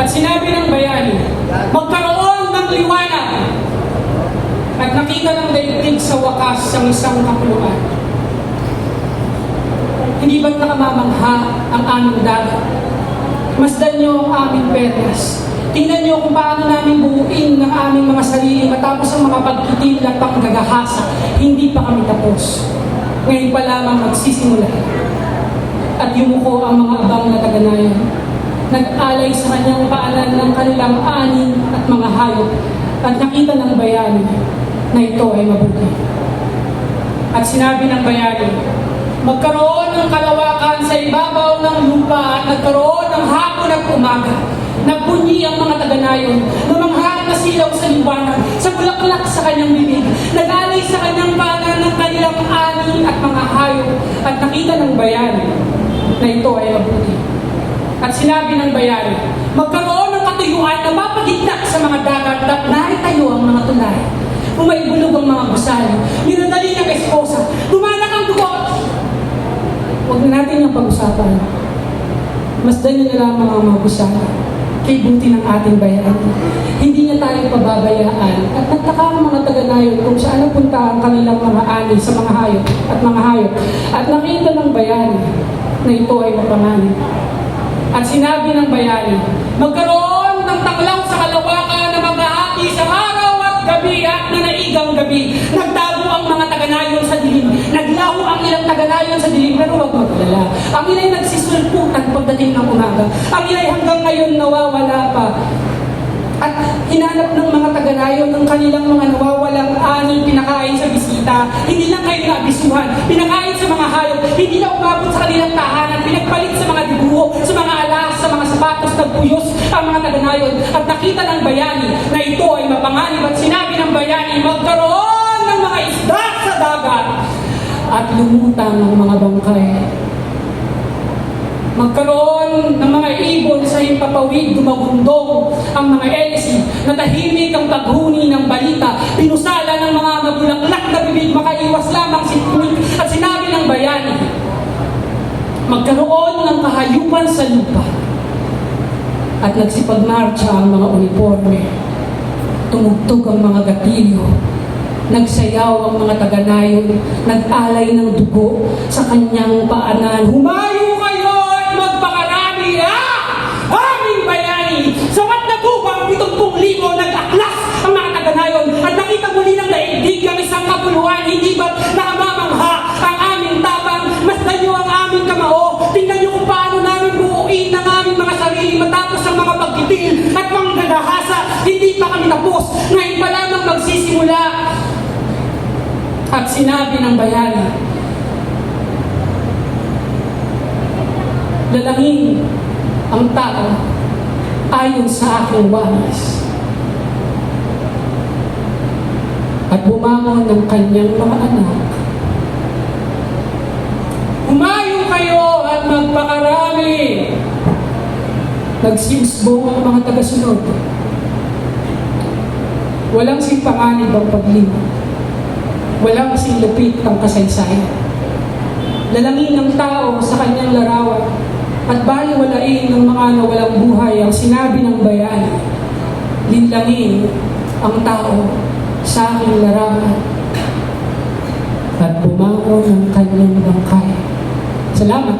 At sinabi ng bayani, magkaroon ng liwanag. At nakita ng daigdig sa wakas ang isang kapuluan. Hindi ba't nakamamangha ang aming dagat? Masdan niyo ang aming perlas. Tingnan niyo kung paano namin buuin ng aming mga sarili matapos ang mga pagkitil at panggagahasa. Hindi pa kami tapos. Ngayon pa lamang magsisimula. At yumuko ang mga abang na taganayan. Nag-alay sa kanyang paanan ng kanilang ani at mga hayop. At nakita ng bayani na ito ay mabuti. At sinabi ng bayani, magkaroon ng kalawakan sa ibabaw ng lupa at nagkaroon ng hapon at umaga. Nagbunyi ang mga taganayon, namangha na silaw sa liwanag, sa bulaklak sa kanyang bibig, nag-alay sa kanyang paanan ng kanilang ani at mga hayop, at nakita ng bayani na ito ay mabuti. At sinabi ng bayani, magkaroon ng katuyuan na mapagitnak sa mga dagat at naritayo ang mga tulay. Umaibulog ang mga gusali, ninadali ng esposa, dumanak ang dugo. Huwag na natin yung pag-usapan. Masdan niyo na lamang ang mga gusali kay buti ng ating bayan. Hindi niya tayo pababayaan at nagtaka ang mga taga-nayon kung saan napunta ang kanilang mga ani sa mga hayop at nakita ng bayani na ito ay mapanganib. At sinabi ng bayani, magkaroon ng tanglaw sa kalawakan na maghahati sa araw at gabi at nanaigang gabi. Nagtago ang mga taga-nayon sa dilim. Naglaho ang ilang taga-nayon sa dilim, pero huwag maglala. Ang ila'y nagsisulputan pagdating ng umaga. Ang ila'y hanggang ngayon nawawala pa. At hinanap ng mga taga-nayon ng kanilang mga nawawalang ani pinakain sa bisita. Hindi lang kayo naabisuhan, pinakain sa mga hayop, hindi na umabot sa kanilang tahanan, pinagpalit sa mga dibuho, sa mga alas, sa mga sapatos, nagpuyos ang mga taga-nayon. At nakita ng bayani na ito ay mapanganib at sinabi ng bayani, magkaroon ng mga isda sa dagat at lumutang ang mga bangkay. Magkaroon ng mga ibon sa himpapawid, dumagundong ang mga elsi, natahimik ang paghuni ng balita, pinusala ng mga mabulaklak na bibig, makaiwas lamang si Punik. At sinabi ng bayani, magkaroon ng kahayupan sa lupa. At nagsipagmarcha ang mga uniforme, tumugtog ang mga gatilyo, nagsayaw ang mga taga-nayon, nag-alay ng dugo sa kanyang paanan. Humayo kayo at magpakarami, aming bayani! Sapat na tubang 70,000 nag-aklas ang mga taga-nayon at nakita muli ng daigdig ang isang kapuluan. Hindi ba nakamamangha ang aming tapang? Masdan niyo ang aming kamao. Tingnan niyo kung paano namin buuin ang aming mga sarili matapos ang mga pagkitil at panggagahasa. Hindi pa kami tapos. Ngayon pa lamang magsisimula. At sinabi ng bayani, lalangin ang tao ayon sa aking wanas. At bumangon ng kanyang mga anak. Humayo kayo at magpakarami. Nagsiusbong ang mga tagasunod. Walang simpanganib ang paglima. Walang silupit ang kasaysayan. Lalangin ng tao sa kanyang larawan at baliwalain ng mga nawalang buhay ang sinabi ng bayani. Linlangin ang tao sa aking larawan at bumangon ng kanyang bangkay. Salamat.